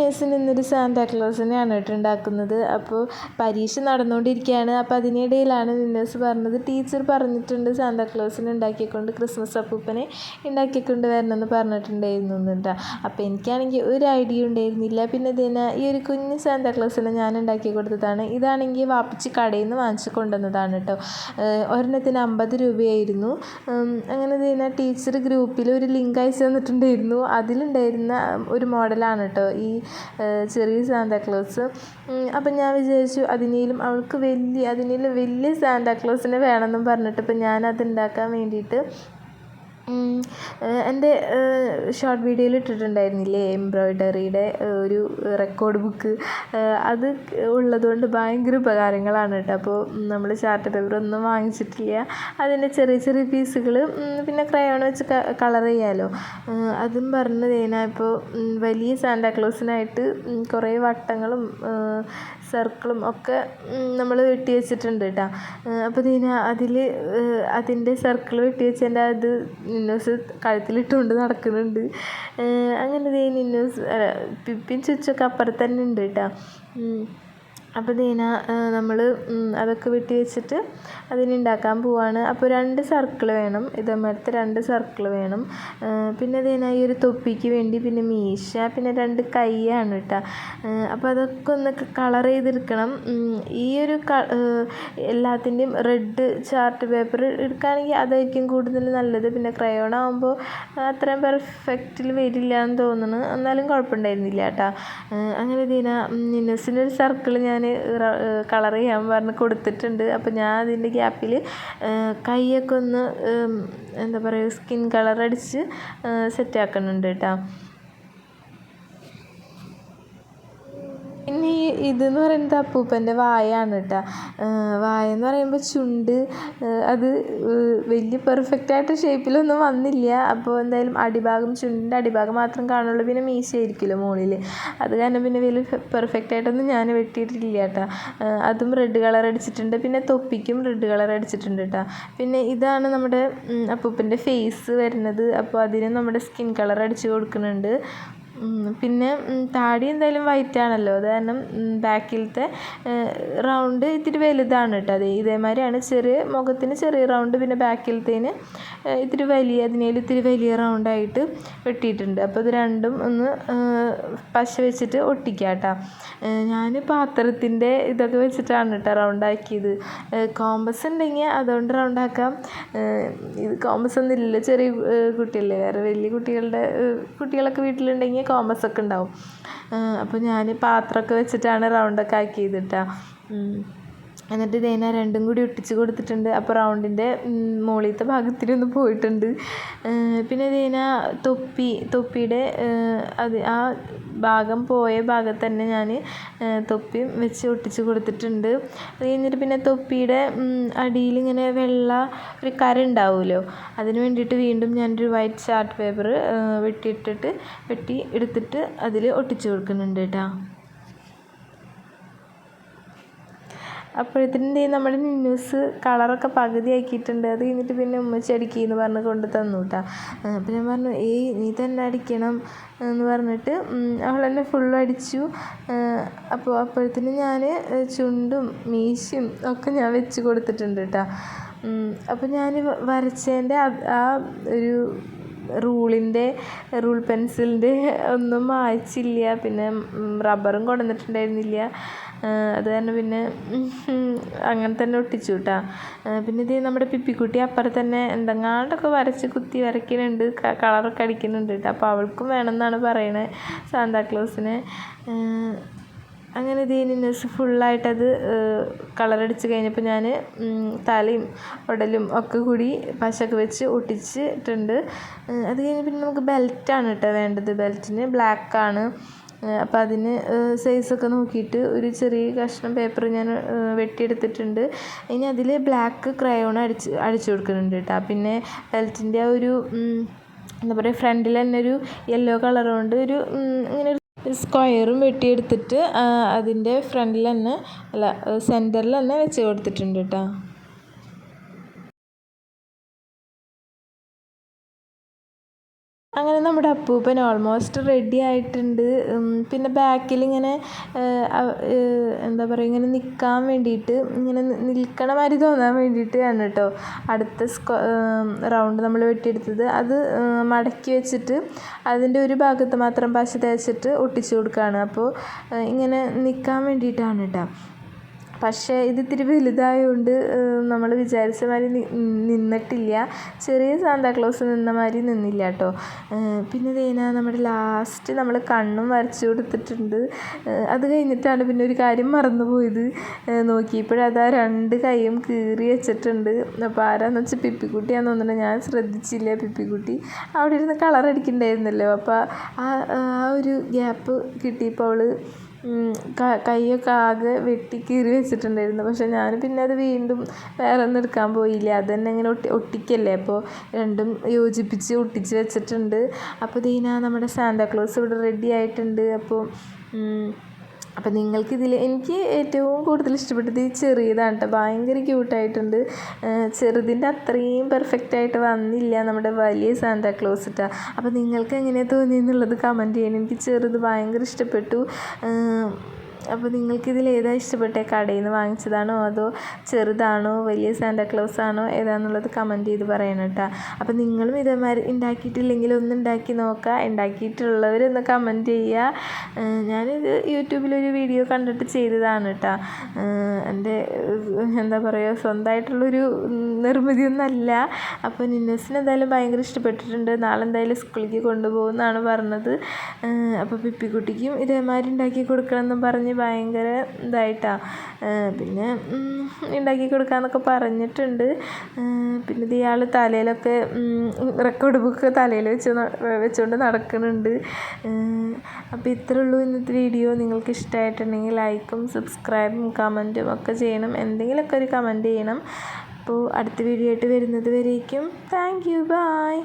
നിന്നേഴ്സിന് ഇന്നൊരു സാന്താക്ലോസിനെയാണ് കേട്ടോ ഉണ്ടാക്കുന്നത്. അപ്പോൾ പരീക്ഷ നടന്നുകൊണ്ടിരിക്കുകയാണ്. അപ്പോൾ അതിനിടയിലാണ് നിന്നേഴ്സ് പറഞ്ഞത്, ടീച്ചർ പറഞ്ഞിട്ടുണ്ട് സാന്താക്ലോസിനെ ഉണ്ടാക്കിക്കൊണ്ട് ക്രിസ്മസ് അപ്പൂപ്പനെ ഉണ്ടാക്കിക്കൊണ്ട് വരണമെന്ന് പറഞ്ഞിട്ടുണ്ടായിരുന്നു കേട്ടോ. അപ്പോൾ എനിക്കാണെങ്കിൽ ഒരു ഐഡിയ ഉണ്ടായിരുന്നില്ല. പിന്നെ ഈ ഒരു കുഞ്ഞ് സാന്താക്ലോസിനെ ഞാൻ ഉണ്ടാക്കി കൊടുത്തതാണ്. ഇതാണെങ്കിൽ വാപ്പിച്ച് കടയിൽ നിന്ന് വാങ്ങിച്ച് കൊണ്ടുവന്നതാണ് കേട്ടോ. ഒരെണ്ണത്തിന് 50 രൂപയായിരുന്നു. അങ്ങനെ ടീച്ചർ ഗ്രൂപ്പിൽ ഒരു ലിങ്ക് അയച്ചു തന്നിട്ടുണ്ടായിരുന്നു. അതിലുണ്ടായിരുന്ന ഒരു മോഡലാണ് കേട്ടോ ഈ ചെറിയ സാന്താക്ലോസ്. അപ്പം ഞാൻ വിചാരിച്ചു അവൾക്ക് വലിയ സാന്താക്ലോസിനെ വേണമെന്നും പറഞ്ഞിട്ട് ഇപ്പം ഞാനത് ഉണ്ടാക്കാൻ വേണ്ടിയിട്ട് എൻ്റെ ഷോർട്ട് വീഡിയോയിൽ ഇട്ടിട്ടുണ്ടായിരുന്നില്ലേ എംബ്രോയ്ഡറിയുടെ ഒരു റെക്കോർഡ് ബുക്ക്, അത് ഉള്ളതുകൊണ്ട് ഭയങ്കര ഉപകാരങ്ങളാണ് കേട്ടോ. അപ്പോൾ നമ്മൾ ചാർട്ട് പേപ്പർ ഒന്നും വാങ്ങിച്ചിട്ടില്ല. അതിൻ്റെ ചെറിയ ചെറിയ പീസുകൾ പിന്നെ ക്രയോൺ വെച്ച് കളർ ചെയ്യാമല്ലോ, അതും പറഞ്ഞ് ഇപ്പോൾ വലിയ സാന്താക്ലോസിനായിട്ട് കുറേ വട്ടങ്ങളും സർക്കിളും ഒക്കെ നമ്മൾ വെട്ടി വെച്ചിട്ടുണ്ട് കേട്ടോ. അപ്പോൾ അതിൻ്റെ സർക്കിൾ വെട്ടി വെച്ചതിൻ്റെ അത് നിന്നോസ് കഴുത്തിലിട്ടുകൊണ്ട് നടക്കുന്നുണ്ട്. അങ്ങനെ നിന്നോസ് പിപ്പിൻ ചുച്ചൊക്കെ അപ്പുറത്ത് തന്നെ ഉണ്ട് കേട്ടോ. അപ്പോൾ നമ്മൾ അതൊക്കെ വെട്ടി വെച്ചിട്ട് അതിനുണ്ടാക്കാൻ പോവാണ്. അപ്പോൾ 2 സർക്കിൾ വേണം, ഇതേമാതിരത്തെ 2 സർക്കിൾ വേണം. പിന്നെ ഈ ഒരു തൊപ്പിക്ക് വേണ്ടി പിന്നെ മീശ, പിന്നെ 2 കൈയാണ് കേട്ടോ. അപ്പോൾ അതൊക്കെ ഒന്ന് കളർ ചെയ്തെടുക്കണം. ഈ ഒരു എല്ലാത്തിൻ്റെയും റെഡ് ചാർട്ട് പേപ്പർ എടുക്കുകയാണെങ്കിൽ അതായിരിക്കും കൂടുതൽ നല്ലത്. പിന്നെ ക്രയോൺ ആകുമ്പോൾ അത്രയും പെർഫെക്റ്റിൽ വരില്ല എന്ന് തോന്നുന്നു, എന്നാലും കുഴപ്പമുണ്ടായിരുന്നില്ല കേട്ടോ. അങ്ങനെ നിന്നസിനൊരു സർക്കിൾ ഞാൻ കളർ ചെയ്യാൻ പറഞ്ഞ് കൊടുത്തിട്ടുണ്ട്. അപ്പോൾ ഞാൻ അതിൻ്റെ ഗ്യാപ്പിൽ കൈയൊക്കെ ഒന്ന് എന്താ പറയുക സ്കിൻ കളർ അടിച്ച് സെറ്റാക്കുന്നുണ്ട് കേട്ടോ. പിന്നെ ഇതെന്ന് പറയുന്നത് അപ്പൂപ്പൻ്റെ വായാണ് കേട്ടോ. വായ എന്ന് പറയുമ്പോൾ ചുണ്ട് അത് വലിയ പെർഫെക്റ്റായിട്ട് ഷേപ്പിലൊന്നും വന്നില്ല. അപ്പോൾ എന്തായാലും ചുണ്ടിൻ്റെ അടിഭാഗം മാത്രം കാണുള്ളൂ. പിന്നെ മീശയായിരിക്കുമല്ലോ മുകളിൽ, അത് കാരണം പിന്നെ വലിയ പെർഫെക്റ്റായിട്ടൊന്നും ഞാൻ വെട്ടിയിട്ടില്ല കേട്ടോ. അതും റെഡ് കളർ അടിച്ചിട്ടുണ്ട്. പിന്നെ തൊപ്പിക്കും റെഡ് കളർ അടിച്ചിട്ടുണ്ട് കേട്ടോ. പിന്നെ ഇതാണ് നമ്മുടെ അപ്പൂപ്പൻ്റെ ഫേസ് വരുന്നത്. അപ്പോൾ അതിന് നമ്മുടെ സ്കിൻ കളർ അടിച്ച് കൊടുക്കുന്നുണ്ട്. പിന്നെ താടി എന്തായാലും വൈറ്റ് ആണല്ലോ, അത് കാരണം ബാക്കിലത്തെ റൗണ്ട് ഇത്തിരി വലുതാണ് കേട്ടോ. ഇതേമാതിരിയാണ് മുഖത്തിന് ചെറിയ റൗണ്ട്, പിന്നെ ബാക്കിലത്തേന് ഇത്തിരി വലിയ റൗണ്ടായിട്ട് വെട്ടിയിട്ടുണ്ട്. അപ്പോൾ ഇത് രണ്ടും ഒന്ന് പശ വെച്ചിട്ട് ഒട്ടിക്കാം കേട്ടോ. ഞാൻ പാത്രത്തിൻ്റെ ഇതൊക്കെ വെച്ചിട്ടാണ് കേട്ടോ റൗണ്ടാക്കിയത്. കോമ്പസ് ഉണ്ടെങ്കിൽ അതുകൊണ്ട് റൗണ്ടാക്കാം. ഇത് കോമ്പസ് ഒന്നും ഇല്ലല്ലോ, ചെറിയ കുട്ടിയല്ലേ, വേറെ വലിയ കുട്ടികളൊക്കെ വീട്ടിലുണ്ടെങ്കിൽ കോമ്പസൊക്കെ ഉണ്ടാവും. അപ്പോൾ ഞാൻ പാത്രമൊക്കെ വെച്ചിട്ടാണ് റൗണ്ടൊക്കെ ആക്കിയത് കേട്ടോ. എന്നിട്ട് രണ്ടും കൂടി ഒട്ടിച്ച് കൊടുത്തിട്ടുണ്ട്. അപ്പോൾ റൗണ്ടിൻ്റെ മുകളിലത്തെ ഭാഗത്തിലൊന്ന് പോയിട്ടുണ്ട്. പിന്നെ തൊപ്പിയുടെ ആ ഭാഗം പോയ ഭാഗത്ത് തന്നെ ഞാൻ തൊപ്പിയും വെച്ച് ഒട്ടിച്ച് കൊടുത്തിട്ടുണ്ട്. അത് കഴിഞ്ഞിട്ട് പിന്നെ തൊപ്പിയുടെ അടിയിൽ ഇങ്ങനെ ഒരു കര ഉണ്ടാവുമല്ലോ, അതിന് വേണ്ടിയിട്ട് വീണ്ടും ഞാനൊരു വൈറ്റ് ചാർട്ട് പേപ്പർ വെട്ടി എടുത്തിട്ട് അതിൽ ഒട്ടിച്ച് കൊടുക്കുന്നുണ്ട് കേട്ടോ. അപ്പോഴത്തേനും നമ്മുടെ നിന്നൂസ് കളറൊക്കെ പകുതി ആക്കിയിട്ടുണ്ട്. അത് കഴിഞ്ഞിട്ട് പിന്നെ ഉമ്മച്ചി അടിക്കുകയെന്ന് പറഞ്ഞ് കൊണ്ട് തന്നു കേട്ടോ. അപ്പോൾ ഞാൻ പറഞ്ഞു നീ തന്നെ അടിക്കണം എന്ന് പറഞ്ഞിട്ട് അവൾ തന്നെ ഫുള്ളും അടിച്ചു. അപ്പോഴത്തേനും ഞാൻ ചുണ്ടും മീശയും ഒക്കെ ഞാൻ വെച്ച് കൊടുത്തിട്ടുണ്ട് കേട്ടോ. അപ്പോൾ ഞാൻ വരച്ചതിൻ്റെ ആ ഒരു റൂൾ പെൻസിലിൻ്റെ ഒന്നും മായ്ച്ചില്ല. പിന്നെ റബ്ബറും കൊണ്ടുവന്നിട്ടുണ്ടായിരുന്നില്ല, അത് കാരണം പിന്നെ അങ്ങനെ തന്നെ ഒട്ടിച്ചു കേട്ടോ. പിന്നെ നമ്മുടെ പിപ്പിക്കുട്ടി അപ്പുറത്ത് തന്നെ എന്തെങ്ങാണ്ടൊക്കെ വരച്ച് കുത്തി വരയ്ക്കുന്നുണ്ട്, കളറൊക്കെ അടിക്കുന്നുണ്ട് കേട്ടോ. അപ്പോൾ അവൾക്കും വേണമെന്നാണ് പറയണത് സാന്താക്ലോസിനെ. അങ്ങനെ നിന്നസ് ഫുള്ളായിട്ടത് കളറടിച്ച് കഴിഞ്ഞപ്പോൾ ഞാൻ തലയും ഉടലും ഒക്കെ കൂടി പശയൊക്കെ വെച്ച് ഒട്ടിച്ചിട്ടുണ്ട്. അത് കഴിഞ്ഞ് പിന്നെ നമുക്ക് ബെൽറ്റാണ് കേട്ടോ വേണ്ടത്. ബെൽറ്റിന് ബ്ലാക്കാണ്. അപ്പോൾ അതിന് സൈസൊക്കെ നോക്കിയിട്ട് ഒരു ചെറിയ കഷ്ണം പേപ്പർ ഞാൻ വെട്ടിയെടുത്തിട്ടുണ്ട്. ഇനി അതിൽ ബ്ലാക്ക് ക്രയോൺ അടിച്ചു കൊടുക്കുന്നുണ്ട് കേട്ടോ. പിന്നെ ബെൽറ്റിൻ്റെ ആ ഒരു എന്താ പറയുക ഫ്രണ്ടിൽ തന്നെ ഒരു യെല്ലോ കളർ കൊണ്ട് ഇങ്ങനെ ഒരു സ്ക്വയറും വെട്ടിയെടുത്തിട്ട് അതിൻ്റെ ഫ്രണ്ടിൽ തന്നെ സെൻറ്ററിൽ തന്നെ വെച്ച് കൊടുത്തിട്ടുണ്ട് കേട്ടോ. അങ്ങനെ നമ്മുടെ അപ്പൂപ്പൻ ഓൾമോസ്റ്റ് റെഡി ആയിട്ടുണ്ട്. പിന്നെ ബാക്കിലിങ്ങനെ എന്താ പറയുക, ഇങ്ങനെ നിൽക്കാൻ വേണ്ടിയിട്ട്, ഇങ്ങനെ നിൽക്കണ മാതിരി തോന്നാൻ വേണ്ടിയിട്ടാണ് കേട്ടോ അടുത്ത റൗണ്ട് നമ്മൾ വെട്ടിയെടുത്തത്. അത് മടക്കി വെച്ചിട്ട് അതിൻ്റെ ഒരു ഭാഗത്ത് മാത്രം പശ തേച്ചിട്ട് ഒട്ടിച്ചു കൊടുക്കുകയാണ്. അപ്പോൾ ഇങ്ങനെ നിൽക്കാൻ വേണ്ടിയിട്ടാണ് കേട്ടോ. പക്ഷേ ഇത് ഇത്തിരി വലുതായതുകൊണ്ട് നമ്മൾ വിചാരിച്ച മാതിരി നിന്നിട്ടില്ല. ചെറിയ സാന്താക്ലോസ് നിന്ന മാതിരി നിന്നില്ല കേട്ടോ. പിന്നെ നമ്മുടെ ലാസ്റ്റ് നമ്മൾ കണ്ണും വരച്ചു കൊടുത്തിട്ടുണ്ട്. അത് കഴിഞ്ഞിട്ടാണ് പിന്നെ ഒരു കാര്യം മറന്നുപോയത്. നോക്കിയപ്പോഴതാ 2 കൈയും കീറി വെച്ചിട്ടുണ്ട്. അപ്പോൾ ആരാന്ന് വെച്ചാൽ പിപ്പിക്കുട്ടിയാന്ന് തോന്നുന്നുണ്ട്. ഞാൻ ശ്രദ്ധിച്ചില്ല. പിപ്പിക്കുട്ടി അവിടെ ഇരുന്ന് കളർ അടിക്കണ്ടായിരുന്നല്ലോ. അപ്പോൾ ആ ഒരു ഗ്യാപ്പ് കിട്ടിയപ്പോൾ അവൾ കൈയൊക്കെ ആകെ വെട്ടി കീറി വെച്ചിട്ടുണ്ടായിരുന്നു. പക്ഷേ ഞാൻ പിന്നെ അത് വീണ്ടും വേറെ ഒന്നും എടുക്കാൻ പോയില്ല. അത് തന്നെ ഇങ്ങനെ ഒട്ടിക്കല്ലേ, അപ്പോൾ രണ്ടും യോജിപ്പിച്ച് ഒട്ടിച്ച് വെച്ചിട്ടുണ്ട്. അപ്പോൾ നമ്മുടെ സാന്താക്ലോസ് ഇവിടെ റെഡി ആയിട്ടുണ്ട്. അപ്പോൾ നിങ്ങൾക്കിതിൽ എനിക്ക് ഏറ്റവും കൂടുതൽ ഇഷ്ടപ്പെട്ടത് ഈ ചെറിയതാണ് കേട്ടോ. ഭയങ്കര ക്യൂട്ടായിട്ടുണ്ട്. ചെറുതിൻ്റെ അത്രയും പെർഫെക്റ്റായിട്ട് വന്നില്ല നമ്മുടെ വലിയ സാന്താക്ലോസ് കേട്ടോ. അപ്പോൾ നിങ്ങൾക്ക് എങ്ങനെയാണ് തോന്നിയെന്നുള്ളത് കമൻറ്റ് ചെയ്യണം. എനിക്ക് ചെറുത് ഭയങ്കര ഇഷ്ടപ്പെട്ടു. അപ്പോൾ നിങ്ങൾക്കിതിൽ ഏതാണ് ഇഷ്ടപ്പെട്ടത്? കടയിൽ നിന്ന് വാങ്ങിച്ചതാണോ അതോ ചെറുതാണോ വലിയ സാന്താക്ലോസ് ആണോ ഏതാണെന്നുള്ളത് കമൻറ്റ് ചെയ്ത് പറയണം കേട്ടോ. അപ്പോൾ നിങ്ങളും ഇതേമാതിരി ഉണ്ടാക്കിയിട്ടില്ലെങ്കിൽ ഒന്ന് ഉണ്ടാക്കി നോക്കുക. ഉണ്ടാക്കിയിട്ടുള്ളവരൊന്ന് കമൻറ്റ് ചെയ്യുക. ഞാനിത് യൂട്യൂബിലൊരു വീഡിയോ കണ്ടിട്ട് ചെയ്തതാണ് കേട്ടോ. എൻ്റെ എന്താ പറയുക, സ്വന്തമായിട്ടുള്ളൊരു നിർമ്മിതിയൊന്നുമല്ല. അപ്പോൾ നിന്നസിന് എന്തായാലും ഭയങ്കര ഇഷ്ടപ്പെട്ടിട്ടുണ്ട്. നാളെ എന്തായാലും സ്കൂളിലേക്ക് കൊണ്ടുപോകുമെന്നാണ് പറഞ്ഞത്. അപ്പോൾ പിപ്പിക്കുട്ടിക്കും ഇതേമാതിരി ഉണ്ടാക്കി കൊടുക്കണമെന്നും പറഞ്ഞ് ഭയങ്കര ഇതായിട്ടാണ്. പിന്നെ ഉണ്ടാക്കി കൊടുക്കാമെന്നൊക്കെ പറഞ്ഞിട്ടുണ്ട്. പിന്നെ ഇയാൾ തലയിലൊക്കെ റെക്കോർഡ് ബുക്ക് തലയിൽ വെച്ചുകൊണ്ട് നടക്കുന്നുണ്ട്. അപ്പോൾ ഇത്രേ ഉള്ളൂ ഇന്നത്തെ വീഡിയോ. നിങ്ങൾക്ക് ഇഷ്ടമായിട്ടുണ്ടെങ്കിൽ ലൈക്കും സബ്സ്ക്രൈബും കമൻറ്റും ഒക്കെ ചെയ്യണം. എന്തെങ്കിലുമൊക്കെ ഒരു കമൻറ്റ് ചെയ്യണം. അപ്പോൾ അടുത്ത വീഡിയോ ആയിട്ട് വരുന്നത് വരേക്കും താങ്ക് യു, ബൈ.